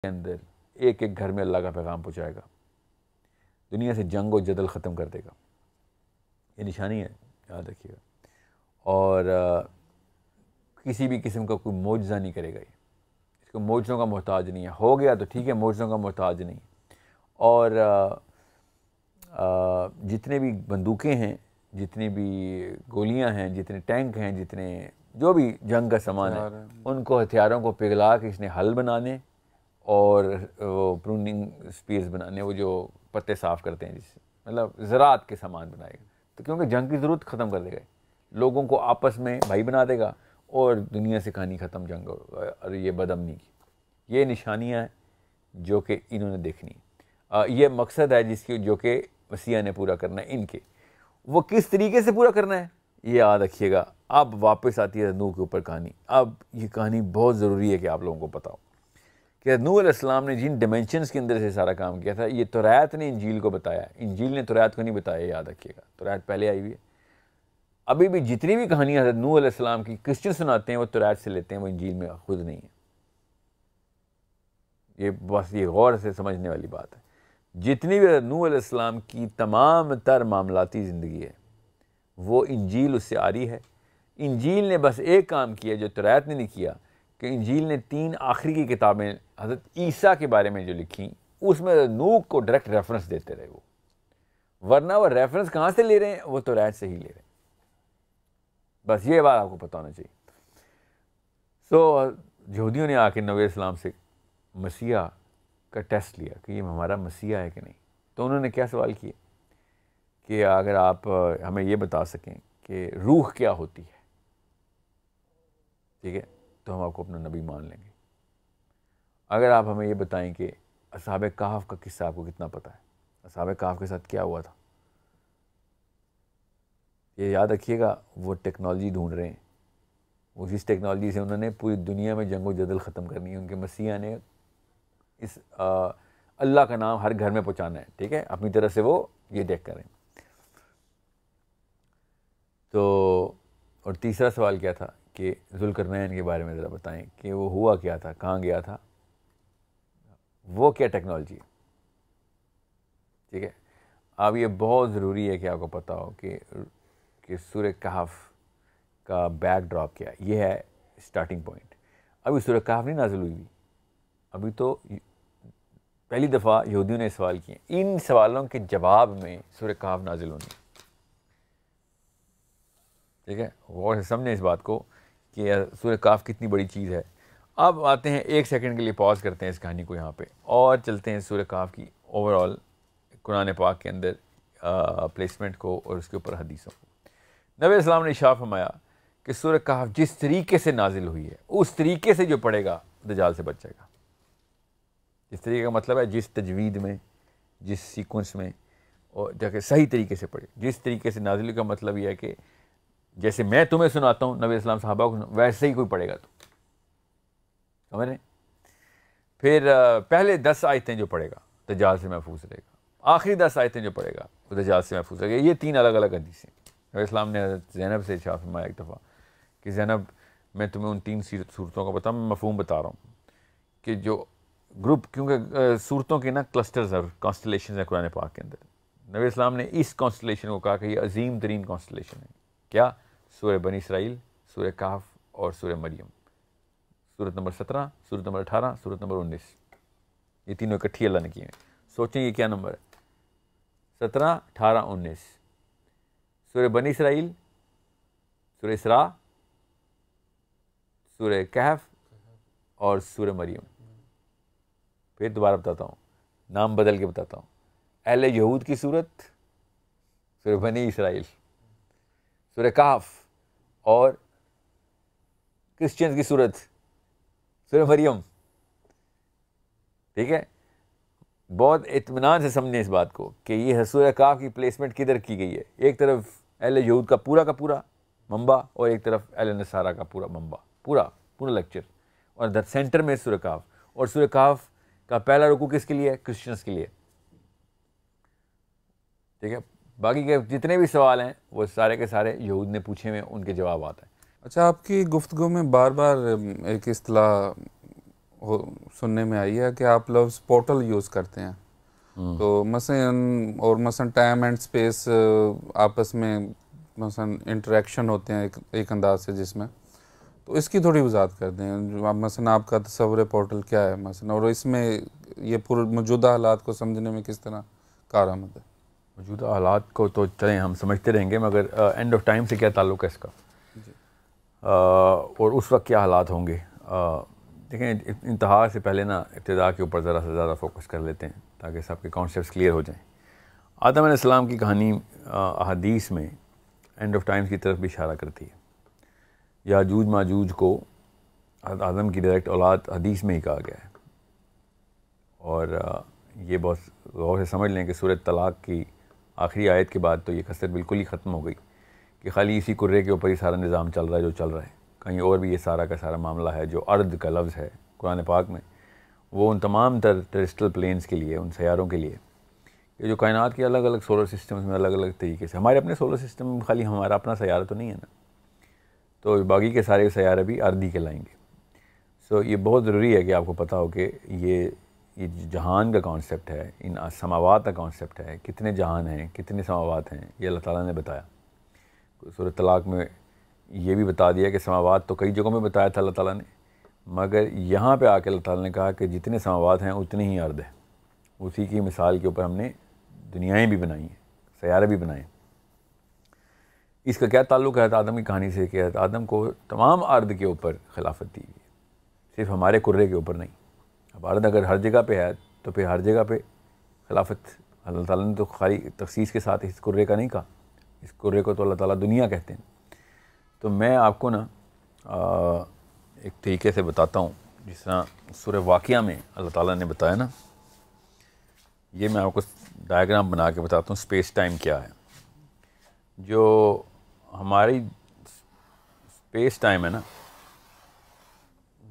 کے اندر ایک ایک گھر میں اللہ کا پیغام پہنچائے گا، دنیا سے جنگ و جدل ختم کر دے گا. یہ نشانی ہے، یاد رکھیے گا. اور کسی بھی قسم کا کوئی معجزہ نہیں کرے گا. یہ اس کو معجزوں کا محتاج نہیں ہے. ہو گیا تو ٹھیک ہے، معجزوں کا محتاج نہیں. اور جتنے بھی بندوقیں ہیں، جتنی بھی گولیاں ہیں، جتنے ٹینک ہیں، جتنے جو بھی جنگ کا سامان ہے، ان کو ہتھیاروں کو پگھلا کے اس نے حل بنانے اور وہ پروننگ اسپیئرز بنانے، وہ جو پتے صاف کرتے ہیں، جس مطلب زراعت کے سامان بنائے گا. تو کیونکہ جنگ کی ضرورت ختم کر دے گا، لوگوں کو آپس میں بھائی بنا دے گا اور دنیا سے کہانی ختم جنگ اور یہ بدامنی کی. یہ نشانیاں ہیں جو کہ انہوں نے دیکھنی. یہ مقصد ہے جس کی جو کہ مسیح نے پورا کرنا ہے ان کے. وہ کس طریقے سے پورا کرنا ہے یہ یاد رکھیے گا. اب واپس آتی ہے نوح کے اوپر کہانی. اب یہ کہانی بہت ضروری ہے کہ آپ لوگوں کو پتہ ہو کہ نوح علیہ السلام نے جن ڈیمینشنز کے اندر سے سارا کام کیا تھا، یہ توریت نے انجیل کو بتایا. انجیل نے توریت کو نہیں بتایا، یاد رکھیے گا. توریت پہلے آئی ہوئی ہے. ابھی بھی جتنی بھی کہانیاں حضرت نوح علیہ السلام کی کرسچن سناتے ہیں وہ توریت سے لیتے ہیں، وہ انجیل میں خود نہیں ہے. یہ بس یہ غور سے سمجھنے والی بات ہے. جتنی بھی حضرت نوح علیہ السلام کی تمام تر معاملاتی زندگی ہے وہ انجیل اس سے آ رہی ہے. انجیل نے بس ایک کام کیا جو توریت نے نہیں کیا، کہ انجیل نے 3 آخری کی کتابیں حضرت عیسیٰ کے بارے میں جو لکھیں اس میں حضرت نوح کو ڈائریکٹ ریفرنس دیتے رہے. ورنہ وہ ریفرنس کہاں سے لے رہے ہیں؟ وہ توریت سے ہی لے رہے ہیں. بس یہ بات آپ کو پتہ ہونا چاہیے. یہودیوں نے آ کے نبی اسلام سے مسیح کا ٹیسٹ لیا کہ یہ ہمارا مسیح ہے کہ نہیں. تو انہوں نے کیا سوال کیے کہ اگر آپ ہمیں یہ بتا سکیں کہ روح کیا ہوتی ہے، ٹھیک ہے، تو ہم آپ کو اپنا نبی مان لیں گے. اگر آپ ہمیں یہ بتائیں کہ اصحاب کہف کا قصہ آپ کو کتنا پتہ ہے، اصحاب کہف کے ساتھ کیا ہوا تھا، یہ یاد رکھیے گا. وہ ٹیکنالوجی ڈھونڈ رہے ہیں. وہ جس ٹیکنالوجی سے انہوں نے پوری دنیا میں جنگ و جدل ختم کرنی ہے. ان کے مسیح نے اس اللہ کا نام ہر گھر میں پہنچانا ہے، ٹھیک ہے، اپنی طرف سے وہ یہ دیکھ کریں. تو اور تیسرا سوال کیا تھا کہ ذوالقرنین کے بارے میں ذرا بتائیں کہ وہ ہوا کیا تھا، کہاں گیا تھا، وہ کیا ٹیکنالوجی ہے. ٹھیک ہے. اب یہ بہت ضروری ہے کہ آپ کو پتہ ہو کہ سورہ کہف کا بیک ڈراپ کیا ہے. یہ ہے اسٹارٹنگ پوائنٹ. ابھی سورہ کہف نہیں نازل ہوئی. ابھی تو پہلی دفعہ یہودیوں نے سوال کیے. ان سوالوں کے جواب میں سورہ کہف نازل ہونی. ٹھیک ہے، غور سے سمجھیں اس بات کو کہ سورہ کہف کتنی بڑی چیز ہے. اب آتے ہیں، ایک سیکنڈ کے لیے پاز کرتے ہیں اس کہانی کو یہاں پہ اور چلتے ہیں سورہ کہف کی اوور آل قرآن پاک کے اندر پلیسمنٹ کو اور اس کے اوپر حدیثوں کو. نبی علیہ السلام نے ارشاد فرمایا کہ سورہ کہف جس طریقے سے نازل ہوئی ہے اس طریقے سے جو پڑھے گا دجال سے بچ جائے گا. اس طریقے کا مطلب ہے جس تجوید میں، جس سیکوینس میں، اور جا کے صحیح طریقے سے پڑھے. جس طریقے سے نازل ہوئی کا مطلب یہ ہے کہ جیسے میں تمہیں سناتا ہوں، نبی علیہ السلام صحابہ کو ویسے ہی کوئی پڑھے گا. تو سمجھ رہے ہیں؟ پھر پہلے 10 آیتیں جو پڑھے گا دجال سے محفوظ رہے گا. آخری 10 آیتیں جو پڑھے گا وہ دجال سے محفوظ رہے گا. یہ 3 الگ الگ حدیثیں. نبی السلام نے حضرت زینب سے ارشاد فرمایا ایک دفعہ کہ زینب میں تمہیں ان 3 صورتوں کا بتاؤں، میں مفہوم بتا رہا ہوں کہ جو گروپ، کیونکہ صورتوں کے نا کلسٹرز اور کانسٹلیشنز ہیں قرآن پاک کے اندر. نبی السلام نے اس کانسٹلیشن کو کہا کہ یہ عظیم ترین کانسٹلیشن ہے. کیا؟ سورہ بنی اسرائیل، سورہ کہف اور سورہ مریم. سورت نمبر 17، سورت نمبر 18، سورت نمبر 19. یہ تینوں اکٹھی اللہ نے کیے ہیں. سوچیں یہ کیا نمبر ہے؟ 17، 18، 19. سورہ بنی اسرائیل، سورہ اسراء، سورہ کہف اور سورہ مریم. پھر دوبارہ بتاتا ہوں، نام بدل کے بتاتا ہوں. اہل یہود کی صورت سورہ بنی اسرائیل، سورہ کہف، اور کرسچنز کی صورت سورہ مریم. ٹھیک ہے، بہت اطمینان سے سمجھیں اس بات کو کہ یہ سورہ کہف کی پلیسمنٹ کدھر کی گئی ہے. ایک طرف اہل یہود کا پورا منبع اور ایک طرف اہل نصارہ کا پورا منبع، پورا لیکچر، اور در سینٹر میں سورہ کہف. اور سورہ کہف کا پہلا رکوع کس کے لیے ہے؟ کرسچنز کے لیے. ٹھیک ہے، باقی کے جتنے بھی سوال ہیں وہ سارے کے سارے یہود نے پوچھے ہوئے، ان کے جواب آتے ہیں. اچھا، آپ کی گفتگو میں بار بار ایک اصطلاح سننے میں آئی ہے کہ آپ لفظ پورٹل یوز کرتے ہیں، تو مثلا ٹائم اینڈ اسپیس آپس میں مثلا انٹریکشن ہوتے ہیں ایک انداز سے جس میں، تو اس کی تھوڑی وضاحت کر دیں، جو مثلا آپ کا تصور پورٹل کیا ہے مثلا، اور اس میں یہ موجودہ حالات کو سمجھنے میں کس طرح کارآمد ہے؟ موجودہ حالات کو تو چلیں ہم سمجھتے رہیں گے، مگر اینڈ آف ٹائم سے کیا تعلق ہے اس کا، اور اس وقت کیا حالات ہوں گے. دیکھیں انتہا سے پہلے نا ابتدا کے اوپر ذرا سے زیادہ فوکس کر لیتے ہیں تاکہ سب کے کانسیپٹس کلیئر ہو جائیں. آدم علیہ السلام کی کہانی احادیث میں اینڈ آف ٹائمز کی طرف بھی اشارہ کرتی ہے. یاجوج ماجوج کو آدم کی ڈائریکٹ اولاد حدیث میں ہی کہا گیا ہے، اور یہ بہت غور سے سمجھ لیں کہ سورۃ طلاق کی آخری آیت کے بعد تو یہ کثرت بالکل ہی ختم ہو گئی کہ خالی اسی کرے کے اوپر ہی سارا نظام چل رہا ہے جو چل رہا ہے. کہیں اور بھی یہ سارا کا سارا معاملہ ہے. جو ارض کا لفظ ہے قرآن پاک میں، وہ ان تمام تر ٹیرسٹرل پلینز کے لیے، ان سیاروں کے لیے کہ جو کائنات کے الگ الگ سولر سسٹمز میں الگ الگ طریقے سے، ہمارے اپنے سولر سسٹم خالی ہمارا اپنا سیارہ تو نہیں ہے نا، تو باقی کے سارے سیارے بھی ارضی کہلائیں گے. سو یہ بہت ضروری ہے کہ آپ کو پتہ ہو کہ یہ جہان کا کانسیپٹ ہے، ان سماوات کا کانسیپٹ ہے. کتنے جہان ہیں، کتنے سماوات ہیں، یہ اللہ تعالیٰ نے بتایا. سورۃ طلاق میں یہ بھی بتا دیا کہ سماوات تو کئی جگہوں میں بتایا تھا اللہ تعالیٰ نے، مگر یہاں پہ آ کے اللہ تعالیٰ نے کہا کہ جتنے سماوات ہیں اتنی ہی ارض ہے. اسی کی مثال کے اوپر ہم نے دنیایں بھی بنائی ہیں، سیارے بھی بنائے ہیں. اس کا کیا تعلق ہے آدم کی کہانی سے کہ آدم کو تمام ارض کے اوپر خلافت دی گئی، صرف ہمارے کرے کے اوپر نہیں. اب ارض اگر ہر جگہ پہ ہے تو پھر ہر جگہ پہ خلافت اللہ تعالیٰ نے تو خالی تخصیص کے ساتھ اس کرے کا نہیں کہا. اس کرے کو تو اللہ تعالیٰ دنیا کہتے ہیں. تو میں آپ کو نا ایک طریقے سے بتاتا ہوں، جس طرح سورہ واقعہ میں اللہ تعالیٰ نے بتایا نا، یہ میں آپ کو ڈائیگرام بنا کے بتاتا ہوں اسپیس ٹائم کیا ہے. جو ہماری اسپیس ٹائم ہے نا،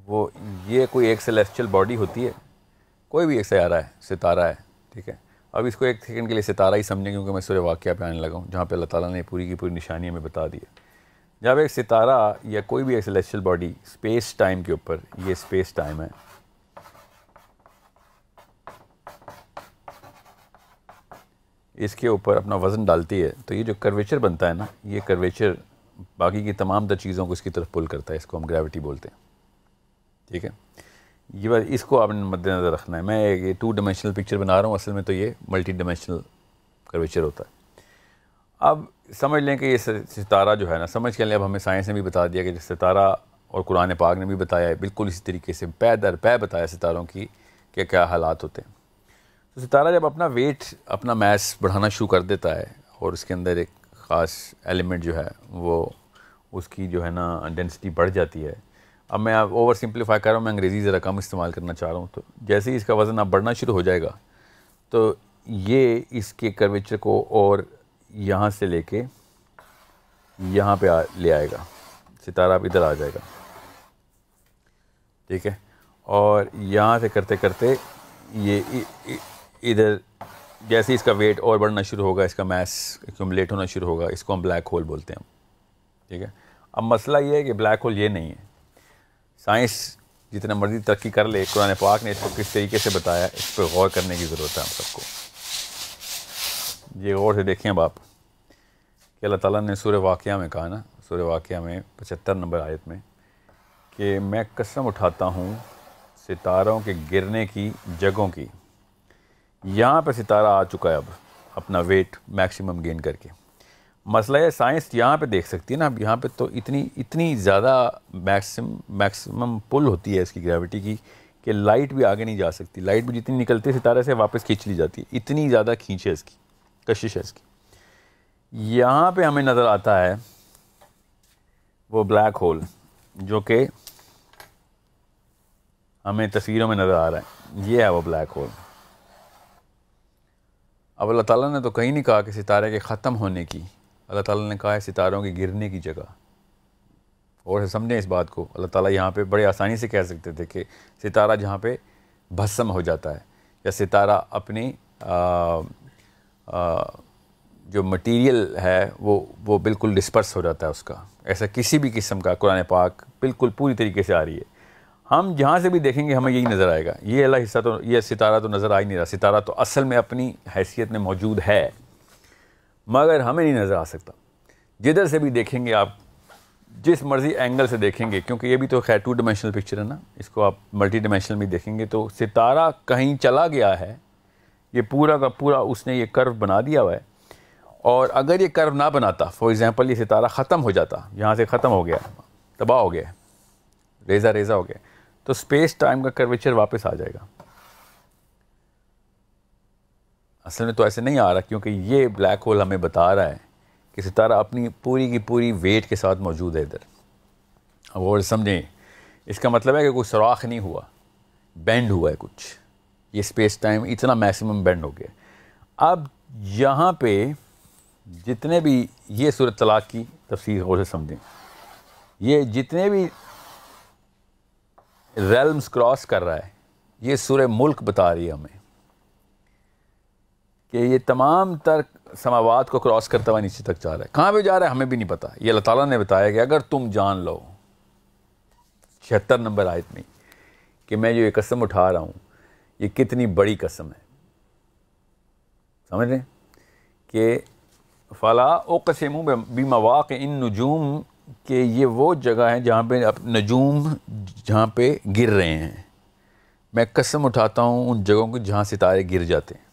وہ یہ کوئی ایک سیلیسچل باڈی ہوتی ہے، کوئی بھی ایک سیارہ ہے، ستارہ ہے، ٹھیک ہے. اب اس کو ایک سیکنڈ کے لیے ستارہ ہی سمجھیں کیونکہ میں سورہ واقعہ پہ آنے لگا ہوں جہاں پہ اللہ تعالیٰ نے پوری کی پوری نشانیاں میں بتا دیا. جب ایک ستارہ یا کوئی بھی ایک سیلیسچل باڈی اسپیس ٹائم کے اوپر، یہ اسپیس ٹائم ہے، اس کے اوپر اپنا وزن ڈالتی ہے، تو یہ جو کرویچر بنتا ہے نا، یہ کرویچر باقی کی تمام تر چیزوں کو اس کی طرف پل کرتا ہے. اس کو ہم گریوٹی بولتے ہیں، ٹھیک ہے. یہ بات اس کو آپ نے مد نظر رکھنا ہے. میں یہ 2 ڈائمینشنل پکچر بنا رہا ہوں، اصل میں تو یہ ملٹی ڈائمینشنل کرویچر ہوتا ہے. اب سمجھ لیں کہ یہ ستارہ جو ہے نا، سمجھ کے لیں، اب ہمیں سائنس نے بھی بتا دیا کہ ستارہ، اور قرآن پاک نے بھی بتایا ہے بالکل اسی طریقے سے پے در پے بتایا ستاروں کی کہ کیا حالات ہوتے ہیں. تو ستارہ جب اپنا ویٹ، اپنا میس بڑھانا شروع کر دیتا ہے اور اس کے اندر ایک خاص ایلیمنٹ جو ہے وہ اس کی جو ہے نا ڈینسٹی بڑھ جاتی ہے. اب میں اوور سمپلیفائی کر رہا ہوں، میں انگریزی ذرا کم استعمال کرنا چاہ رہا ہوں. تو جیسے ہی اس کا وزن اب بڑھنا شروع ہو جائے گا تو یہ اس کے کرویچر کو اور یہاں سے لے کے یہاں پہ لے آئے گا. ستارہ اب ادھر آ جائے گا، ٹھیک ہے. اور یہاں سے کرتے کرتے یہ ادھر، جیسے اس کا ویٹ اور بڑھنا شروع ہوگا، اس کا میس ایکومولیٹ ہونا شروع ہوگا، اس کو ہم بلیک ہول بولتے ہیں، ٹھیک ہے. اب مسئلہ یہ ہے کہ بلیک ہول یہ نہیں ہے. سائنس جتنا مرضی ترقی کر لے، قرآن پاک نے اس کو کس طریقے سے بتایا، اس پہ غور کرنے کی ضرورت ہے ہم سب کو. یہ غور سے دیکھیں اب آپ کہ اللہ تعالیٰ نے سورہ واقعہ میں کہا نا، سورہ واقعہ میں 75 نمبر آیت میں کہ میں قسم اٹھاتا ہوں ستاروں کے گرنے کی جگہوں کی. یہاں پہ ستارہ آ چکا ہے اب اپنا ویٹ میکسیمم گین کر کے. مسئلہ ہے سائنس یہاں پہ دیکھ سکتی ہے نا، اب یہاں پہ تو اتنی زیادہ میکسیمم پل ہوتی ہے اس کی گریوٹی کی کہ لائٹ بھی آگے نہیں جا سکتی. لائٹ بھی جتنی نکلتی ہے ستارے سے واپس کھینچ لی جاتی ہے، اتنی زیادہ کھینچ ہے اس کی، کشش ہے اس کی. یہاں پہ ہمیں نظر آتا ہے وہ بلیک ہول جو کہ ہمیں تصویروں میں نظر آ رہا ہے. یہ ہے وہ بلیک ہول. اب اللہ تعالیٰ نے تو کہیں نہیں کہا کہ ستارے کے ختم ہونے کی، اللہ تعالیٰ نے کہا ہے ستاروں کے گرنے کی جگہ. اور سمجھیں اس بات کو، اللہ تعالیٰ یہاں پہ بڑے آسانی سے کہہ سکتے تھے کہ ستارہ جہاں پہ بھسم ہو جاتا ہے، یا ستارہ اپنی جو مٹیریل ہے وہ بالکل ڈسپرس ہو جاتا ہے اس کا. ایسا کسی بھی قسم کا قرآن پاک بالکل پوری طریقے سے آ رہی ہے. ہم جہاں سے بھی دیکھیں گے ہمیں یہی نظر آئے گا. یہ اللہ حصہ تو یہ ستارہ تو نظر آ ہی نہیں رہا. ستارہ تو اصل میں اپنی حیثیت میں موجود ہے مگر ہمیں نہیں نظر آ سکتا. جدھر سے بھی دیکھیں گے آپ, جس مرضی اینگل سے دیکھیں گے, کیونکہ یہ بھی تو خیر 2 ڈائمینشنل پکچر ہے نا, اس کو آپ ملٹی ڈائمینشنل بھی دیکھیں گے تو ستارہ کہیں چلا گیا ہے. یہ پورا کا پورا اس نے یہ کرو بنا دیا ہوا ہے. اور اگر یہ کرو نہ بناتا, فار ایگزامپل یہ ستارہ ختم ہو جاتا, یہاں سے ختم ہو گیا, تباہ ہو گیا, ریزہ ریزہ ہو گیا, تو اسپیس ٹائم کا کرویچر واپس آ جائے گا. اصل میں تو ایسے نہیں آ رہا, کیونکہ یہ بلیک ہول ہمیں بتا رہا ہے کہ ستارہ اپنی پوری کی پوری ویٹ کے ساتھ موجود ہے ادھر. اب اور سمجھیں, اس کا مطلب ہے کہ کوئی سوراخ نہیں ہوا, بینڈ ہوا ہے کچھ. یہ اسپیس ٹائم اتنا میکسیمم بینڈ ہو گیا. اب یہاں پہ جتنے بھی یہ سورۃ طلاق کی تفسیر غور سے سمجھیں, یہ جتنے بھی ریلمز کراس کر رہا ہے, یہ سورہ ملک بتا رہی ہے ہمیں کہ یہ تمام تر سماوات کو کراس کرتا ہوا نیچے تک جا رہا ہے. کہاں پہ جا رہا ہے ہمیں بھی نہیں پتا. یہ اللہ تعالیٰ نے بتایا کہ اگر تم جان لو 76 نمبر آیت میں کہ میں جو یہ قسم اٹھا رہا ہوں یہ کتنی بڑی قسم ہے. سمجھ رہے ہیں کہ فلا اقسم بمواقع النجوم, کہ یہ وہ جگہ ہے جہاں پہ نجوم جہاں پہ گر رہے ہیں. میں قسم اٹھاتا ہوں ان جگہوں کو جہاں ستارے گر جاتے ہیں.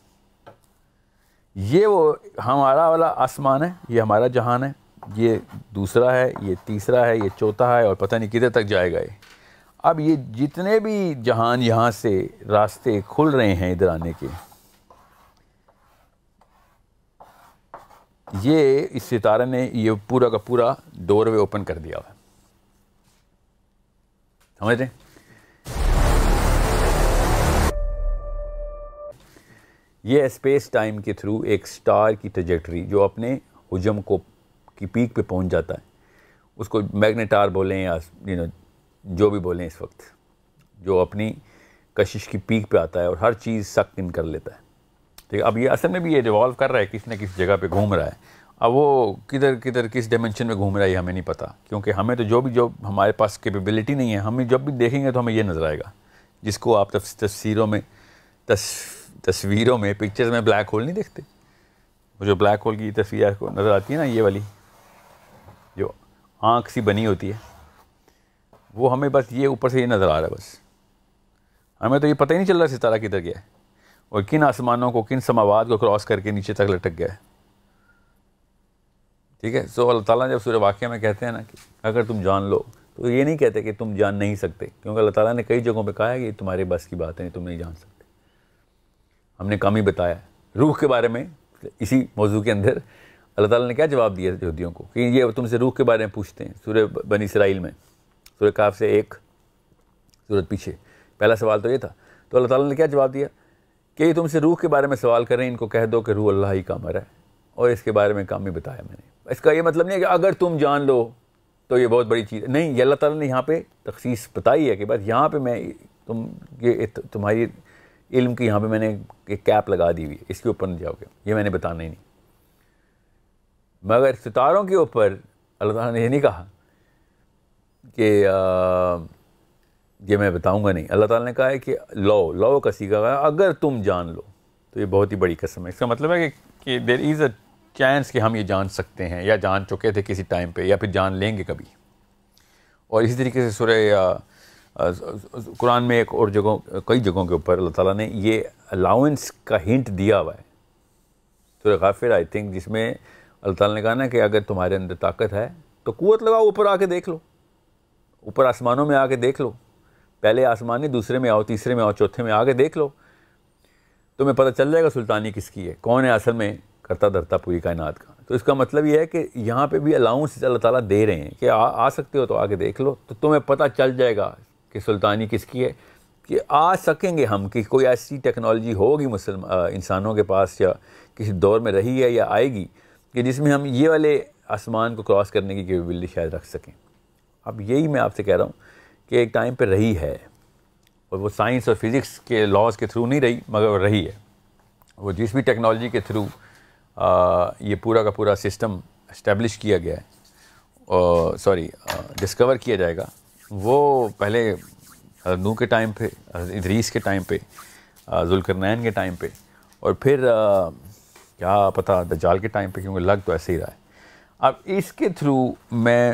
یہ وہ ہمارا والا آسمان ہے, یہ ہمارا جہان ہے, یہ دوسرا ہے, یہ تیسرا ہے, یہ چوتھا ہے, اور پتہ نہیں کدھر تک جائے گا یہ. اب یہ جتنے بھی جہان یہاں سے راستے کھل رہے ہیں ادھر آنے کے, یہ اس ستارے نے یہ پورا کا پورا ڈور وے اوپن کر دیا ہوا ہے. سمجھ رہے ہیں؟ یہ اسپیس ٹائم کے تھرو ایک سٹار کی ٹریجیکٹری جو اپنے حجم کو کی پیک پہ پہنچ جاتا ہے, اس کو میگنیٹار بولیں یا جو بھی بولیں اس وقت, جو اپنی کشش کی پیک پہ آتا ہے اور ہر چیز سک ان کر لیتا ہے. ٹھیک ہے, اب یہ اصل میں بھی یہ ریوالو کر رہا ہے, کسی نہ کسی جگہ پہ گھوم رہا ہے. اب وہ کدھر کس ڈائمینشن میں گھوم رہا ہے یہ ہمیں نہیں پتہ, کیونکہ ہمیں تو جو ہمارے پاس کیپیبلٹی نہیں ہے, ہمیں جب بھی دیکھیں گے تو ہمیں یہ نظر آئے گا, جس کو آپ تصویروں میں پکچرز میں بلیک ہول نہیں دیکھتے. وہ جو بلیک ہول کی تصویر کو نظر آتی ہے نا, یہ والی جو آنکھ سی بنی ہوتی ہے, وہ ہمیں بس یہ اوپر سے یہ نظر آ رہا ہے. بس ہمیں تو یہ پتہ ہی نہیں چل رہا ستارہ کدھر گیا ہے اور کن آسمانوں کو, کن سماوات کو کراس کر کے نیچے تک لٹک گیا ہے. ٹھیک ہے, سو اللہ تعالیٰ جب سورہ واقعہ میں کہتے ہیں نا کہ اگر تم جان لو, تو یہ نہیں کہتے کہ تم جان نہیں سکتے, کیونکہ اللہ تعالیٰ نے کئی جگہوں پہ کہا ہے کہ یہ تمہارے بس کی بات ہے, تم نہیں جان سکتے. ہم نے کم ہی بتایا. روح کے بارے میں اسی موضوع کے اندر اللہ تعالیٰ نے کیا جواب دیا یہودیوں کو کہ یہ تم سے روح کے بارے میں پوچھتے ہیں. سورہ بنی اسرائیل میں, سورہ کاف سے ایک سورت پیچھے پہلا سوال تو یہ تھا. تو اللہ تعالیٰ نے کیا جواب دیا کہ یہ تم سے روح کے بارے میں سوال کر رہے ہیں, ان کو کہہ دو کہ روح اللہ ہی کا امر ہے, اور اس کے بارے میں کام ہی بتایا میں نے. اس کا یہ مطلب نہیں ہے کہ اگر تم جان لو تو یہ بہت بڑی چیز ہے, نہیں. یہ اللہ تعالیٰ نے یہاں پہ تخصیص بتائی ہے کہ بس یہاں پہ میں تمہاری علم کی یہاں پہ میں نے ایک کیپ لگا دی ہوئی ہے, اس کے اوپر نہیں جاؤ گے, یہ میں نے بتانا ہی نہیں. مگر ستاروں کے اوپر اللہ تعالیٰ نے یہ نہیں کہا کہ یہ میں بتاؤں گا, نہیں. اللہ تعالیٰ نے کہا ہے کہ لو کا سیگا ہے, اگر تم جان لو تو یہ بہت ہی بڑی قسم ہے. اس کا مطلب ہے کہ دیر از اے چانس کہ ہم یہ جان سکتے ہیں, یا جان چکے تھے کسی ٹائم پہ, یا پھر جان لیں گے کبھی. اور اسی طریقے سے سورہ قرآن میں ایک اور کئی جگہوں کے اوپر اللہ تعالیٰ نے یہ الاؤنس کا ہنٹ دیا ہوا ہے. سورہ غافر آئی تھنک, جس میں اللہ تعالیٰ نے کہا نا کہ اگر تمہارے اندر طاقت ہے تو قوت لگاؤ, اوپر آ کے دیکھ لو, اوپر آسمانوں میں آ کے دیکھ لو. پہلے آسمان نہیں, دوسرے میں آؤ, تیسرے میں آؤ, چوتھے میں آ کے دیکھ لو, تمہیں پتہ چل جائے گا سلطانی کس کی ہے, کون ہے اصل میں کرتا دھرتا پوری کائنات کا. تو اس کا مطلب یہ ہے کہ یہاں پہ بھی الاؤنس اللہ تعالیٰ دے رہے ہیں کہ آ سکتے ہو تو آگے دیکھ لو, تو تمہیں پتہ چل جائے گا کہ سلطانی کس کی ہے, کہ آ سکیں گے ہم, کہ کوئی ایسی ٹیکنالوجی ہوگی انسانوں کے پاس یا کسی دور میں رہی ہے یا آئے گی کہ جس میں ہم یہ والے آسمان کو کراس کرنے کی کیپیبلٹی شاید رکھ سکیں. اب یہی میں آپ سے کہہ رہا ہوں کہ ایک ٹائم پہ رہی ہے, اور وہ سائنس اور فزکس کے لاز کے تھرو نہیں رہی, مگر وہ رہی ہے. وہ جس بھی ٹیکنالوجی کے تھرو یہ پورا کا پورا سسٹم اسٹیبلش کیا گیا ہے, ڈسکور کیا جائے گا, وہ پہلے حضرت نوح کے ٹائم پہ، حضرت ادریس کے ٹائم پہ، ذوالقرنین کے ٹائم پہ، اور پھر کیا پتہ دجال کے ٹائم پہ، کیونکہ لگ تو ایسے ہی رہا ہے۔ اب اس کے تھرو میں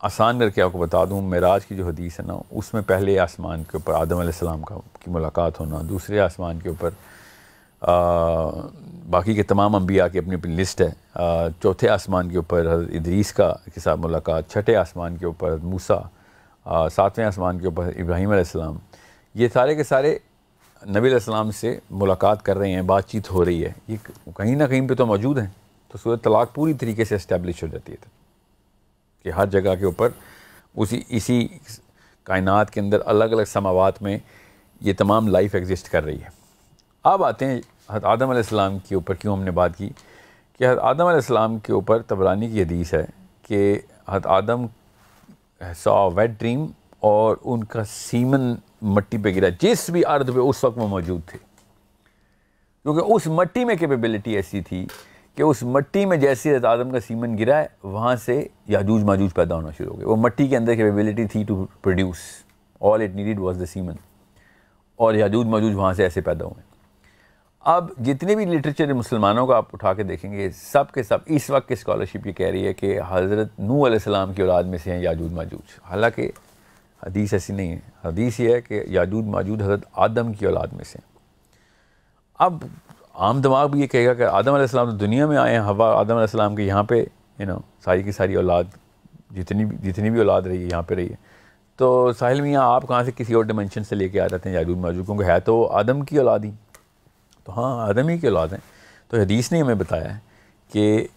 آسان کر کے آپ کو بتا دوں، معراج کی جو حدیث ہے نا، اس میں پہلے آسمان کے اوپر آدم علیہ السلام کی ملاقات ہونا، دوسرے آسمان کے اوپر باقی کے تمام انبیاء کی اپنی اپنی لسٹ ہے، چوتھے آسمان کے اوپر حضرت ادریس کے ساتھ ملاقات، چھٹے آسمان کے اوپر حضرت موسیٰ، ساتویں آسمان کے اوپر ابراہیم علیہ السلام، یہ سارے کے سارے نبی علیہ السلام سے ملاقات کر رہے ہیں، بات چیت ہو رہی ہے، یہ کہیں نہ کہیں پہ تو موجود ہیں۔ تو سورۃ طلاق پوری طریقے سے اسٹیبلش ہو جاتی ہے کہ ہر جگہ کے اوپر اسی کائنات کے اندر الگ الگ سماوات میں یہ تمام لائف ایگزسٹ کر رہی ہے۔ اب آتے ہیں حضرت آدم علیہ السلام کے اوپر کیوں ہم نے بات کی، کہ حضرت آدم علیہ السلام کے اوپر طبرانی کی حدیث ہے کہ حضرت آدم سا ویٹ ڈریم، اور ان کا سیمن مٹی پہ گرا، جس بھی ارض پہ اس وقت وہ موجود تھے، کیونکہ اس مٹی میں کیپیبلٹی ایسی تھی کہ اس مٹی میں جیسے حضرت آدم کا سیمن گرا ہے، وہاں سے یاجوج ماجوج پیدا ہونا شروع ہو گئے۔ وہ مٹی کے اندر کیپیبلٹی تھی to produce, all it needed was the semen, اور یاجوج ماجوج وہاں سے ایسے پیدا ہوئے۔ اب جتنے بھی لٹریچر مسلمانوں کا آپ اٹھا کے دیکھیں گے، سب کے سب اس وقت کی اسکالرشپ یہ کہہ رہی ہے کہ حضرت نوح علیہ السلام کی اولاد میں سے ہیں یاجوج ماجوج، حالانکہ حدیث ایسی نہیں ہے۔ حدیث یہ ہے کہ یاجوج ماجوج حضرت آدم کی اولاد میں سے ہیں۔ اب عام دماغ بھی یہ کہے گا کہ آدم علیہ السلام تو دنیا میں آئے ہیں، ہوا آدم علیہ السلام کے یہاں پہ ساری کی ساری اولاد، جتنی بھی اولاد رہی ہے یہاں پہ رہی ہے، تو ساحل میاں آپ کہاں سے کسی اور ڈیمنشن سے لے کے آ جاتے ہیں یاجوج ماجوج، کیونکہ ہے تو آدم کی اولاد ہی، تو ہاں آدم ہی کی اولاد ہیں۔ تو حدیث نے ہمیں بتایا ہے کہ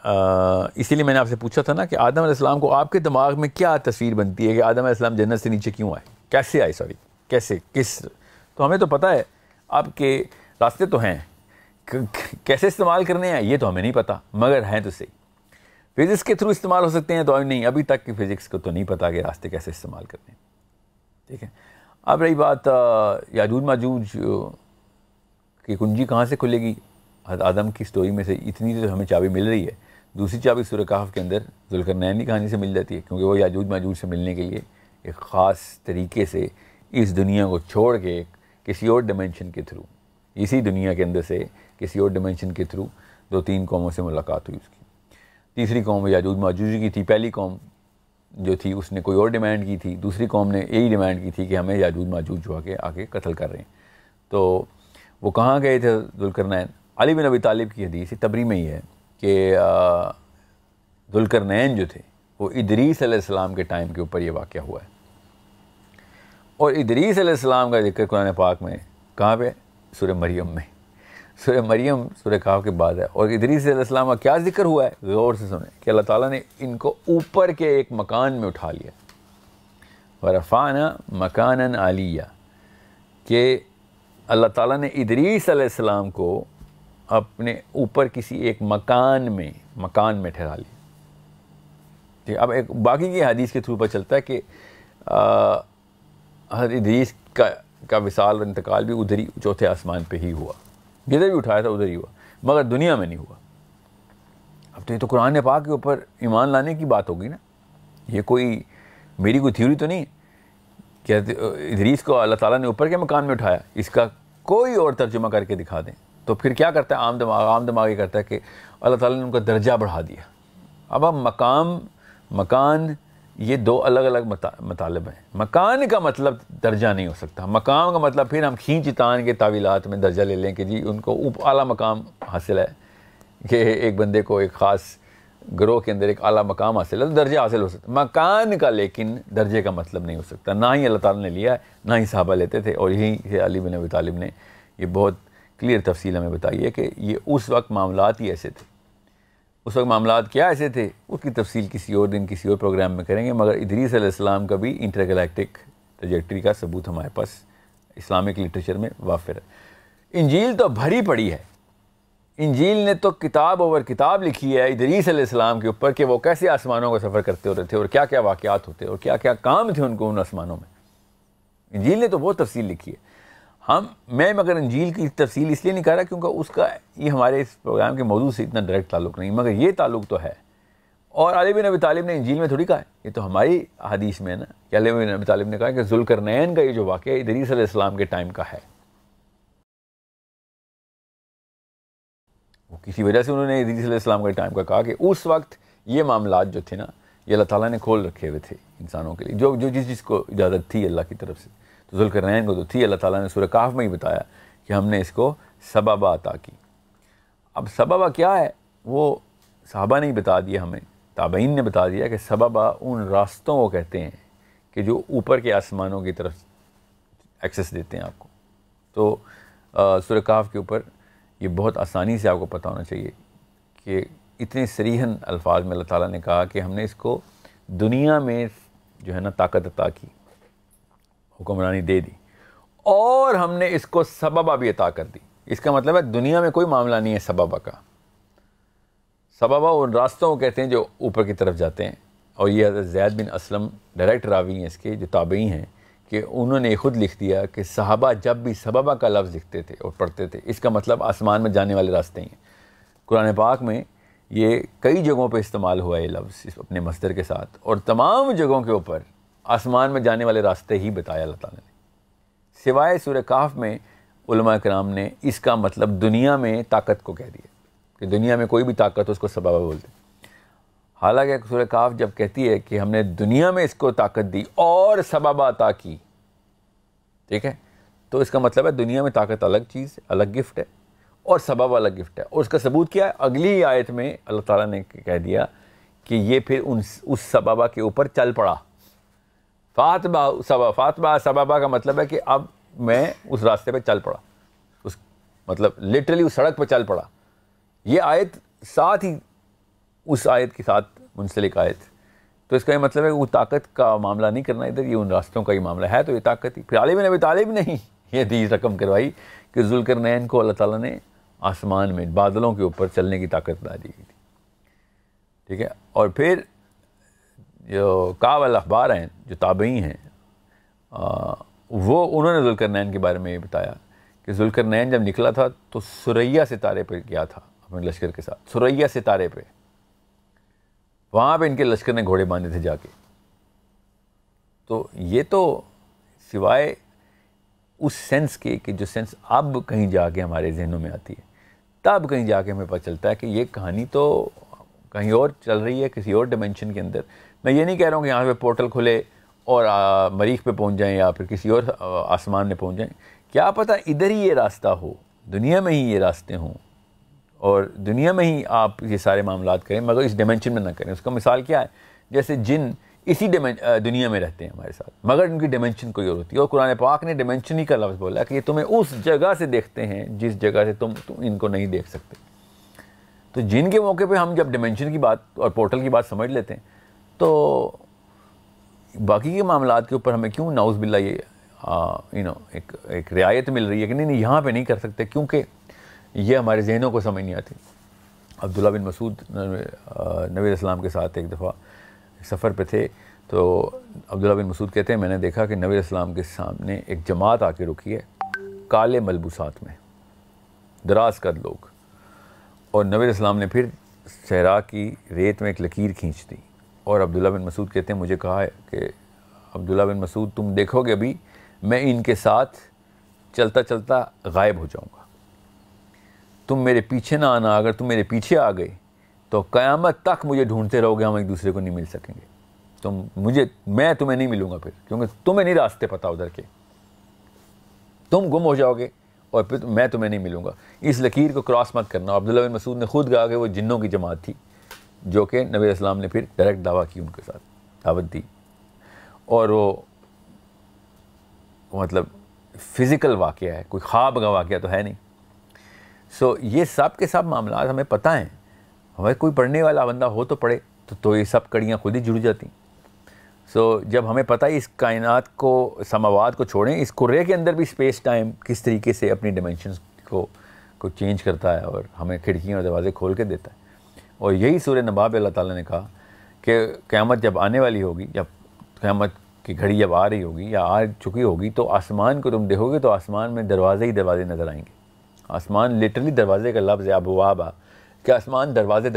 اسی لیے میں نے آپ سے پوچھا تھا نا کہ آدم علیہ السلام کو آپ کے دماغ میں کیا تصویر بنتی ہے کہ آدم علیہ السلام جنت سے نیچے کیوں آئے، کیسے آئے، کیسے، کس، تو ہمیں تو پتہ ہے آپ کے راستے تو ہیں، کیسے استعمال کرنے ہیں یہ تو ہمیں نہیں پتہ، مگر ہیں تو صحیح۔ فزکس کے تھرو استعمال ہو سکتے ہیں تو نہیں، ابھی تک کی فزکس کو تو نہیں پتہ کہ راستے کیسے استعمال کرنے ہیں، ٹھیک ہے۔ اب رہی بات یاجوج ماجوج کی کنجی کہاں سے کھلے گی، حضرت آدم کی سٹوری میں سے اتنی تو ہمیں چابی مل رہی ہے، دوسری چابی سورہ کہف کے اندر ذوالقرنین کی کہانی سے مل جاتی ہے، کیونکہ وہ یاجوج ماجوج سے ملنے کے لیے ایک خاص طریقے سے اس دنیا کو چھوڑ کے کسی اور ڈیمنشن کے تھرو، اسی دنیا کے اندر سے کسی اور ڈیمنشن کے تھرو 2-3 قوموں سے ملاقات ہوئی اس کی۔ تیسری قوم یاجوج ماجوج کی تھی، پہلی قوم جو تھی اس نے کوئی اور ڈیمانڈ کی تھی، دوسری قوم نے یہی ڈیمانڈ کی تھی کہ ہمیں یاجوج ماجوج جو آگے قتل کر رہے ہیں۔ تو وہ کہاں گئے تھے ذوالقرنین؟ علی بن ابی طالب کی حدیث تبری میں ہی ہے کہ ذوالقرنین جو تھے وہ ادریس علیہ السلام کے ٹائم کے اوپر یہ واقعہ ہوا ہے، اور ادریس علیہ السلام کا ذکر قرآن پاک میں کہاں پہ؟ سورہ مریم میں، سورہ مریم سورہ کہف کے بعد ہے، اور ادریس علیہ السلام کا کیا ذکر ہوا ہے؟ غور سے سنیں کہ اللہ تعالیٰ نے ان کو اوپر کے ایک مکان میں اٹھا لیا، وَرَفَعْنَا مَكَانًا عَلِيًّا، کہ اللہ تعالیٰ نے ادریس علیہ السلام کو اپنے اوپر کسی ایک مکان میں ٹھہرا لیا۔ ٹھیک، اب ایک باقی کی حدیث کے تھرو پر چلتا ہے کہ حضرت ادریس کا وصال اور انتقال بھی ادھر ہی چوتھے آسمان پہ ہی ہوا، جدھر بھی اٹھایا تھا ادھر ہی ہوا، مگر دنیا میں نہیں ہوا۔ اب تو یہ تو قرآن پاک کے اوپر ایمان لانے کی بات ہوگی نا، یہ کوئی میری کوئی تھیوری تو نہیں کہ ادریس کو اللہ تعالیٰ نے اوپر کے مکان میں اٹھایا، اس کا کوئی اور ترجمہ کر کے دکھا دیں۔ تو پھر کیا کرتا ہے عام دماغ یہ کرتا ہے کہ اللہ تعالیٰ نے ان کا درجہ بڑھا دیا۔ اب مکان یہ 2 الگ الگ مطالب ہیں۔ مکان کا مطلب درجہ نہیں ہو سکتا، مقام کا مطلب پھر ہم کھینچ تان کے تعویلات میں درجہ لے لیں کہ جی ان کو اعلیٰ مقام حاصل ہے، کہ ایک بندے کو ایک خاص گروہ کے اندر ایک اعلیٰ مقام حاصل ہے تو درجہ حاصل ہو سکتا ہے۔ مکان کا لیکن درجے کا مطلب نہیں ہو سکتا، نہ ہی اللہ تعالیٰ نے لیا ہے، نہ ہی صحابہ لیتے تھے، اور یہی سے علی بن ابی طالب نے یہ بہت کلیئر تفصیل ہمیں بتائی ہے کہ یہ اس وقت معاملات ہی ایسے تھے۔ اس وقت معاملات کیا ایسے تھے اس کی تفصیل کسی اور دن کسی اور پروگرام میں کریں گے، مگر ادریس علیہ السلام کا بھی انٹر گلیکٹک ٹریجیکٹری کا ثبوت ہمارے پاس اسلامک لٹریچر میں وافر ہے۔ انجیل تو بھری پڑی ہے، انجیل نے تو کتاب اوور کتاب لکھی ہے ادریس علیہ السلام کے اوپر کہ وہ کیسے آسمانوں کا سفر کرتے ہوتے تھے اور کیا کیا واقعات ہوتے اور کیا کیا کام تھے ان کو ان آسمانوں میں۔ انجیل نے تو بہت تفصیل لکھی ہے۔ میں مگر انجیل کی تفصیل اس لیے نہیں کر رہا کیونکہ اس کا یہ ہمارے اس پروگرام کے موضوع سے اتنا ڈائریکٹ تعلق نہیں، مگر یہ تعلق تو ہے اور علی بن ابی طالب نے انجیل میں تھوڑی کہا ہے، یہ تو ہماری حدیث میں ہے نا کہ علی بن ابی طالب نے کہا کہ ذوالقرنین کا یہ جو واقعہ ہے ادریس علیہ السلام کے ٹائم کا ہے، وہ کسی وجہ سے انہوں نے ادریس علیہ السلام کے ٹائم کا کہا کہ اس وقت یہ معاملات جو تھے نا یہ اللہ تعالیٰ نے کھول رکھے ہوئے تھے انسانوں کے لیے، جو جس چیز کو اجازت تھی اللہ کی طرف سے، تو ذوالقرنین کو تو تھی، اللہ تعالیٰ نے سورہ کہف میں ہی بتایا کہ ہم نے اس کو سببہ عطا کی۔ اب سببہ کیا ہے وہ صحابہ نے ہی بتا دیا ہمیں، تابعین نے بتا دیا کہ سببہ ان راستوں کو کہتے ہیں کہ جو اوپر کے آسمانوں کی طرف ایکسس دیتے ہیں آپ کو۔ تو سورہ کہف کے اوپر یہ بہت آسانی سے آپ کو پتہ ہونا چاہیے کہ اتنے صریحاً الفاظ میں اللہ تعالیٰ نے کہا کہ ہم نے اس کو دنیا میں جو ہے نا طاقت عطا کی، حکمرانی دے دی، اور ہم نے اس کو سببہ بھی عطا کر دی۔ اس کا مطلب ہے دنیا میں کوئی معاملہ نہیں ہے سببہ کا، سببہ ان راستوں کو کہتے ہیں جو اوپر کی طرف جاتے ہیں۔ اور یہ حضرت زید بن اسلم ڈائریکٹ راوی ہیں اس کے، جو تابعی ہیں، کہ انہوں نے خود لکھ دیا کہ صحابہ جب بھی سببہ کا لفظ لکھتے تھے اور پڑھتے تھے اس کا مطلب آسمان میں جانے والے راستے ہیں۔ قرآن پاک میں یہ کئی جگہوں پہ استعمال ہوا ہے یہ لفظ اپنے مصدر کے ساتھ، اور تمام جگہوں کے اوپر آسمان میں جانے والے راستے ہی بتایا اللہ تعالیٰ نے، سوائے سورہ کہف میں علماء کرام نے اس کا مطلب دنیا میں طاقت کو کہہ دیا کہ دنیا میں کوئی بھی طاقت ہو اس کو سببہ بولتے ہیں۔ حالانکہ سورہ کہف جب کہتی ہے کہ ہم نے دنیا میں اس کو طاقت دی اور سببہ عطا کی، ٹھیک ہے، تو اس کا مطلب ہے دنیا میں طاقت الگ چیز ہے، الگ گفٹ ہے، اور سبب الگ گفٹ ہے۔ اور اس کا ثبوت کیا ہے؟ اگلی آیت میں اللہ تعالیٰ نے کہہ دیا کہ یہ پھر اس سببہ کے اوپر چل پڑا۔ فاتبہ سببہ کا مطلب ہے کہ اب میں اس راستے پہ چل پڑا، اس مطلب لٹرلی اس سڑک پہ چل پڑا۔ یہ آیت ساتھ ہی اس آیت کے ساتھ منسلک آیت، تو اس کا یہ مطلب ہے کہ وہ طاقت کا معاملہ نہیں کرنا ادھر، یہ ان راستوں کا ہی معاملہ ہے، تو یہ طاقت ہی۔ پھر علی بن ابی طالب نے ہی یہ حدیث رقم کروائی کہ ذوالقرنین کو اللہ تعالیٰ نے آسمان میں بادلوں کے اوپر چلنے کی طاقت عطا دی گئی تھی، ٹھیک ہے۔ اور پھر جو کعب الاحبار ہیں جو تابعی ہیں، وہ انہوں نے ذوالقرنین کے بارے میں یہ بتایا کہ ذوالقرنین جب نکلا تھا تو ثریا ستارے پہ گیا تھا اپنے لشکر کے ساتھ، ثریا ستارے پہ، وہاں پہ ان کے لشکر نے گھوڑے باندھے تھے جا کے۔ تو یہ تو سوائے اس سینس کے کہ جو سینس اب کہیں جا کے ہمارے ذہنوں میں آتی ہے، تب کہیں جا کے ہمیں پتہ چلتا ہے کہ یہ کہانی تو کہیں اور چل رہی ہے، کسی اور ڈیمنشن کے اندر۔ میں یہ نہیں کہہ رہا ہوں کہ یہاں پہ پورٹل کھلے اور مریخ پہ پہنچ جائیں یا پھر کسی اور آسمان میں پہنچ جائیں، کیا پتہ ادھر ہی یہ راستہ ہو، دنیا میں ہی یہ راستے ہوں، اور دنیا میں ہی آپ یہ سارے معاملات کریں، مگر اس ڈیمنشن میں نہ کریں۔ اس کا مثال کیا ہے؟ جیسے جن اسی دنیا میں رہتے ہیں ہمارے ساتھ، مگر ان کی ڈیمنشن کوئی اور ہوتی ہے، اور قرآن پاک نے ڈیمنشن ہی کا لفظ بولا کہ یہ تمہیں اس جگہ سے دیکھتے ہیں جس جگہ سے تم ان کو نہیں دیکھ سکتے۔ تو جن کے موقع پہ ہم جب ڈیمنشن کی بات اور پورٹل کی بات سمجھ لیتے ہیں، تو باقی کے معاملات کے اوپر ہمیں کیوں نعوذ باللہ یہ ایک رعایت مل رہی ہے کہ نہیں یہاں پہ نہیں کر سکتے، کیونکہ یہ ہمارے ذہنوں کو سمجھ نہیں آتی۔ عبداللہ بن مسعود نبی علیہ السلام کے ساتھ ایک دفعہ سفر پہ تھے، تو عبداللہ بن مسعود کہتے ہیں میں نے دیکھا کہ نبی علیہ السلام کے سامنے ایک جماعت آ کے رکی ہے، کالے ملبوسات میں، دراز قد لوگ، اور نبی علیہ السلام نے پھر صحرا کی ریت میں ایک لکیر کھینچ دی، اور عبداللہ بن مسعود کہتے ہیں مجھے کہا ہے کہ عبداللہ بن مسعود تم دیکھو گے ابھی میں ان کے ساتھ چلتا چلتا غائب ہو جاؤں گا، تم میرے پیچھے نہ آنا، اگر تم میرے پیچھے آ گئے تو قیامت تک مجھے ڈھونڈتے رہو گے، ہم ایک دوسرے کو نہیں مل سکیں گے، میں تمہیں نہیں ملوں گا پھر، کیونکہ تمہیں نہیں راستے پتہ ادھر کے، تم گم ہو جاؤ گے اور پھر میں تمہیں نہیں ملوں گا، اس لکیر کو کراس مت کرنا۔ عبداللہ بن مسعود نے خود کہا کہ وہ جنوں کی جماعت تھی، جو کہ نبی علیہ السلام نے پھر ڈائریکٹ دعویٰ کی، ان کے ساتھ دعوت دی، اور وہ مطلب فزیکل واقعہ ہے، کوئی خواب کا واقعہ تو ہے نہیں۔ سو یہ سب کے سب معاملات ہمیں پتہ ہیں، ہمیں کوئی پڑھنے والا بندہ ہو تو پڑھے تو یہ سب کڑیاں خود ہی جڑ جاتی۔ سو جب ہمیں پتہ ہے اس کائنات کو، سماوات کو چھوڑیں، اس کرے کے اندر بھی اسپیس ٹائم کس طریقے سے اپنی ڈیمنشنز کو چینج کرتا ہے اور ہمیں کھڑکیاں اور دروازے کھول کے دیتا ہے، اور یہی سورہ نبا میں اللہ تعالیٰ نے کہا کہ قیامت جب آنے والی ہوگی، جب قیامت کی گھڑی جب آ رہی ہوگی یا آ چکی ہوگی، تو آسمان کو تم دیکھو گے تو آسمان میں دروازے ہی دروازے نظر آئیں گے۔ آسمان لٹرلی دروازے کا لفظ ہے، ابواب، کہ آسمان دروازے